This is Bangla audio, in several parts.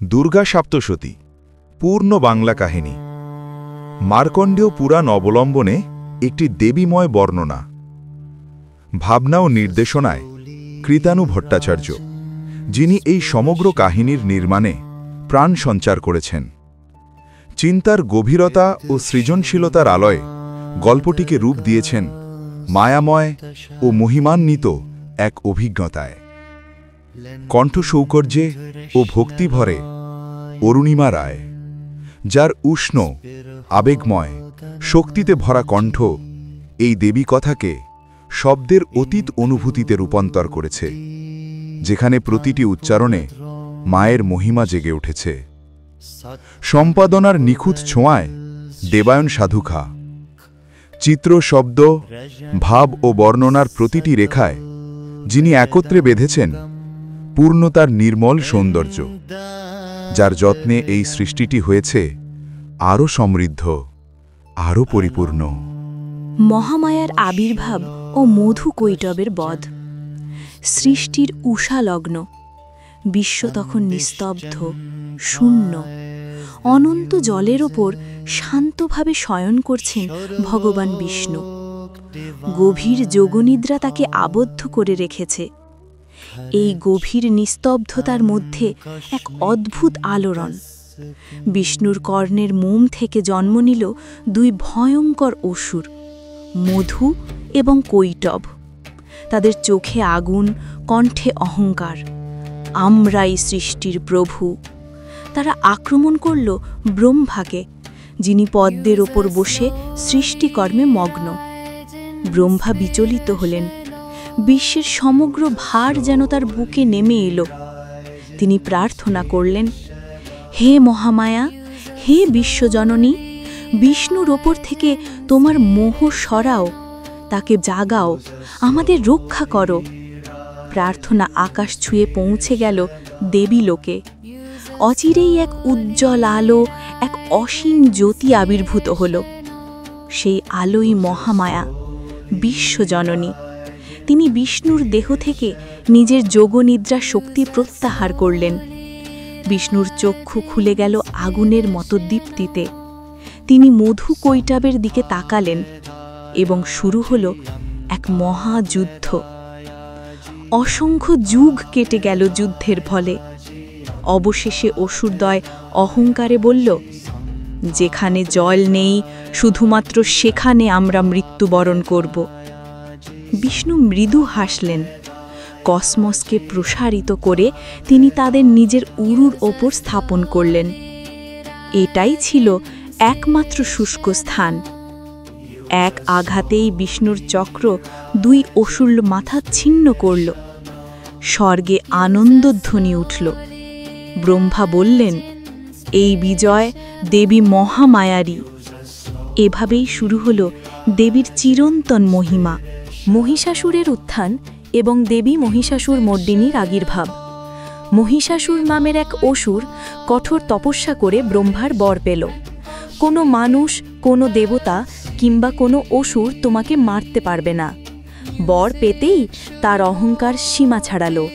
দুর্গা সপ্তশতী পূর্ণ বাংলা কাহিনী। মার্কণ্ডেয় পুরাণ অবলম্বনে একটি দেবীময় বর্ণনা। ভাবনা ও নির্দেশনায় কৃতানু ভট্টাচার্য, যিনি এই সমগ্র কাহিনীর নির্মাণে প্রাণ সঞ্চার করেছেন। চিন্তার গভীরতা ও সৃজনশীলতার আলোয় গল্পটিকে রূপ দিয়েছেন মায়াময় ও মহিমান্বিত এক অভিজ্ঞতায়। কণ্ঠসৌকর্যে ও ভক্তিভরে অরুণিমা রায়, যার উষ্ণ, আবেগময়, শক্তিতে ভরা কণ্ঠ এই দেবী কথাকে শব্দের অতীত অনুভূতিতে রূপান্তর করেছে, যেখানে প্রতিটি উচ্চারণে মায়ের মহিমা জেগে উঠেছে। সম্পাদনার নিখুঁত ছোঁয়ায় দেবায়ন সাধুখা, চিত্র, শব্দ, ভাব ও বর্ণনার প্রতিটি রেখায় যিনি একত্রে বেঁধেছেন পূর্ণতার নির্মল সৌন্দর্য, যার যত্নে এই সৃষ্টিটি হয়েছে আরও সমৃদ্ধ, আরও পরিপূর্ণ। মহামায়ার আবির্ভাব ও মধু কৈটবের বধ। সৃষ্টির উষালগ্ন, বিশ্ব তখন নিস্তব্ধ, শূন্য। অনন্ত জলের ওপর শান্তভাবে শয়ন করছেন ভগবান বিষ্ণু। গভীর যোগনিদ্রা তাকে আবদ্ধ করে রেখেছে। এই গভীর নিস্তব্ধতার মধ্যে এক অদ্ভুত আলোড়ন। বিষ্ণুর কর্ণের মোম থেকে জন্ম নিল দুই ভয়ঙ্কর অসুর, মধু এবং কৈটব। তাদের চোখে আগুন, কণ্ঠে অহংকার। আমরাই সৃষ্টির প্রভু। তারা আক্রমণ করল ব্রহ্মাকে, যিনি পদ্মের ওপর বসে সৃষ্টিকর্মে মগ্ন। ব্রহ্মা বিচলিত হলেন। বিশ্বের সমগ্র ভার যেন তার বুকে নেমে এলো। তিনি প্রার্থনা করলেন, হে মহামায়া, হে বিশ্বজননী, বিষ্ণুর ওপর থেকে তোমার মোহ সরাও, তাকে জাগাও, আমাদের রক্ষা করো। প্রার্থনা আকাশ ছুঁয়ে পৌঁছে গেল দেবীলোকে। অচিরেই এক উজ্জ্বল আলো, এক অসীম জ্যোতি আবির্ভূত হল। সেই আলোই মহামায়া, বিশ্বজননী। তিনি বিষ্ণুর দেহ থেকে নিজের যোগনিদ্রা শক্তি প্রত্যাহার করলেন। বিষ্ণুর চক্ষু খুলে গেল আগুনের মতো দীপ্তিতে। তিনি মধু কৈটবের দিকে তাকালেন এবং শুরু হল এক মহাযুদ্ধ। অসংখ্য যুগ কেটে গেল যুদ্ধের ফলে। অবশেষে অসুরদ্বয় অহংকারে বলল, যেখানে জল নেই, শুধুমাত্র সেখানে আমরা মৃত্যুবরণ করব। বিষ্ণু মৃদু হাসলেন। কসমসকে প্রসারিত করে তিনি তাদের নিজের উরুর ওপর স্থাপন করলেন। এটাই ছিল একমাত্র শুষ্ক স্থান। এক আঘাতেই বিষ্ণুর চক্র দুই অসুর মাথা ছিন্ন করল। স্বর্গে আনন্দধ্বনি উঠল। ব্রহ্মা বললেন, এই বিজয় দেবী মহামায়ারই। এভাবেই শুরু হল দেবীর চিরন্তন মহিমা। মহিষাসুরের উত্থান এবং দেবী মহিষাসুর মর্দিনীর আবির্ভাব। মহিষাসুর নামের এক অসুর কঠোর তপস্যা করে ব্রহ্মার বর পেল। কোনো মানুষ, কোনো দেবতা কিংবা কোনো অসুর তোমাকে মারতে পারবে না। বর পেতেই তার অহংকার সীমা ছাড়াল।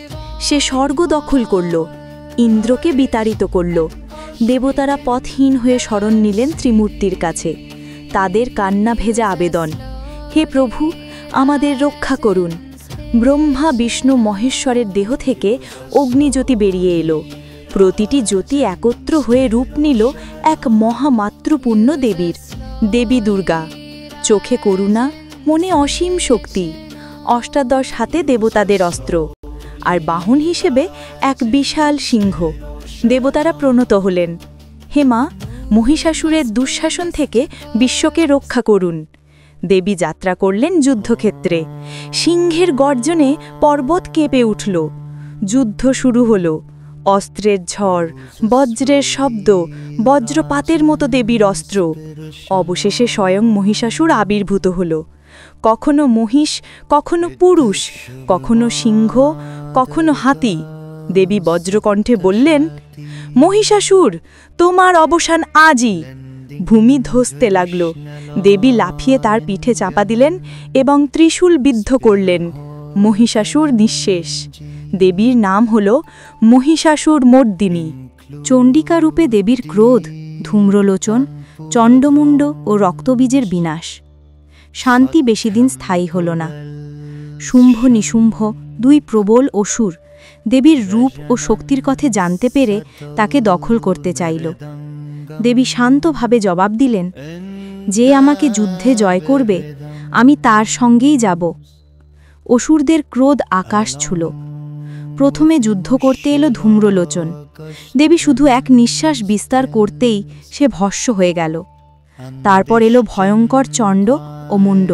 সে স্বর্গ দখল করল, ইন্দ্রকে বিতাড়িত করল। দেবতারা পথহীন হয়ে শরণ নিলেন ত্রিমূর্তির কাছে। তাদের কান্না ভেজা আবেদন, হে প্রভু, আমাদের রক্ষা করুন। ব্রহ্মা, বিষ্ণু, মহেশ্বরের দেহ থেকে অগ্নিজ্যোতি বেরিয়ে এলো। প্রতিটি জ্যোতি একত্র হয়ে রূপ নিল এক মহামাতৃপূর্ণ দেবীর, দেবী দুর্গা। চোখে করুণা, মনে অসীম শক্তি। অষ্টাদশ হাতে দেবতাদের অস্ত্র, আর বাহন হিসেবে এক বিশাল সিংহ। দেবতারা প্রণত হলেন, হে মা, মহিষাসুরের দুঃশাসন থেকে বিশ্বকে রক্ষা করুন। দেবী যাত্রা করলেন যুদ্ধক্ষেত্রে। সিংহের গর্জনে পর্বত কেঁপে উঠল। যুদ্ধ শুরু হল। অস্ত্রের ঝড়, বজ্রের শব্দ, বজ্রপাতের মতো দেবীর অস্ত্র। অবশেষে স্বয়ং মহিষাসুর আবির্ভূত হল। কখনো মহিষ, কখনো পুরুষ, কখনো সিংহ, কখনো হাতি। দেবী বজ্রকণ্ঠে বললেন, মহিষাসুর, তোমার অবসান আজই। ভূমি ধসতে লাগল। দেবী লাফিয়ে তার পিঠে চাপা দিলেন এবং ত্রিশূল বিদ্ধ করলেন। মহিষাসুর নিঃশেষ। দেবীর নাম হল মহিষাসুর মর্দিনী। চণ্ডিকা রূপে দেবীর ক্রোধ, ধূম্রলোচন, চণ্ডমুণ্ড ও রক্তবীজের বিনাশ। শান্তি বেশিদিন স্থায়ী হল না। শুম্ভ নিশুম্ভ দুই প্রবল অসুর দেবীর রূপ ও শক্তির কথা জানতে পেরে তাকে দখল করতে চাইল। দেবী শান্তভাবে জবাব দিলেন, যে আমাকে যুদ্ধে জয় করবে আমি তার সঙ্গেই যাব। অসুরদের ক্রোধ আকাশ ছুল। প্রথমে যুদ্ধ করতে এলো ধূম্রলোচন। দেবী শুধু এক নিঃশ্বাস বিস্তার করতেই সে ভস্ম হয়ে গেল। তারপর এলো ভয়ঙ্কর চণ্ড ও মুণ্ড।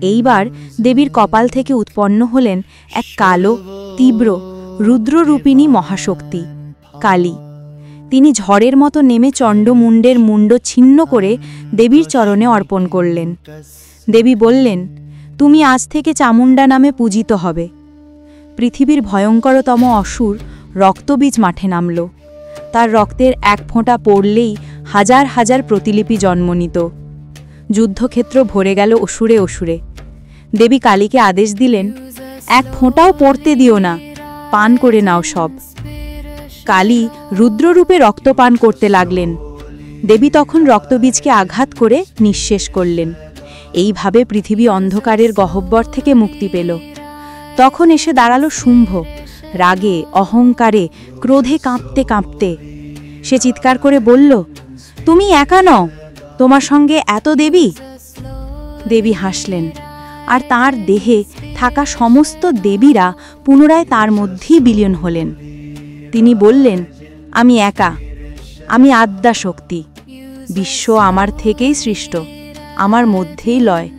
এইবার দেবীর কপাল থেকে উৎপন্ন হলেন এক কালো, তীব্র, রুদ্ররূপিণী মহাশক্তি, কালী। তিনি ঝড়ের মতো নেমে চণ্ডমুণ্ডের মুণ্ড ছিন্ন করে দেবীর চরণে অর্পণ করলেন। দেবী বললেন, তুমি আজ থেকে চামুণ্ডা নামে পূজিত হবে। পৃথিবীর ভয়ঙ্করতম অসুর রক্তবীজ মাঠে নামল। তার রক্তের এক ফোঁটা পড়লেই হাজার হাজার প্রতিলিপি জন্ম নিত। যুদ্ধক্ষেত্র ভরে গেল অসুরে অসুরে। দেবী কালীকে আদেশ দিলেন, এক ফোঁটাও পড়তে দিও না, পান করে নাও সব। কালী রুদ্ররূপে রক্তপান করতে লাগলেন। দেবী তখন রক্তবীজকে আঘাত করে নিঃশেষ করলেন। এইভাবে পৃথিবী অন্ধকারের গহ্বর থেকে মুক্তি পেল। তখন এসে দাঁড়ালো শুম্ভ, রাগে, অহংকারে, ক্রোধে কাঁপতে কাঁপতে। সে চিৎকার করে বলল, তুমি একা নও, তোমার সঙ্গে এত দেবী। দেবী হাসলেন, আর তার দেহে থাকা সমস্ত দেবীরা পুনরায় তার মধ্যেই বিলীন হলেন। তিনি বললেন, আমি একা, আমি আদ্যা শক্তি। বিশ্ব আমার থেকেই সৃষ্ট, আমার মধ্যেই লয়।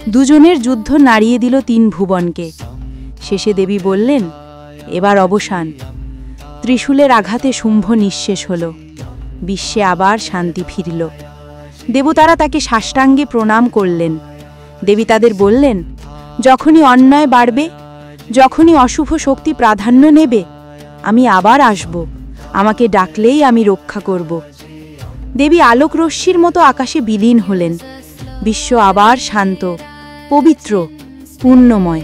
দুজনের যুদ্ধ নাড়িয়ে দিল তিন ভুবনকে। শেষে দেবী বললেন, এবার অবসান। ত্রিশূলের আঘাতে শুম্ভ নিঃশেষ হল। বিশ্বে আবার শান্তি ফিরল। দেবতারা তাকে সাষ্টাঙ্গে প্রণাম করলেন। দেবী তাদের বললেন, যখনই অন্যায় বাড়বে, যখনই অশুভ শক্তি প্রাধান্য নেবে, আমি আবার আসব। আমাকে ডাকলেই আমি রক্ষা করব। দেবী আলোক রশ্মির মতো আকাশে বিলীন হলেন। বিশ্ব আবার শান্ত, পবিত্র, পুণ্যময়।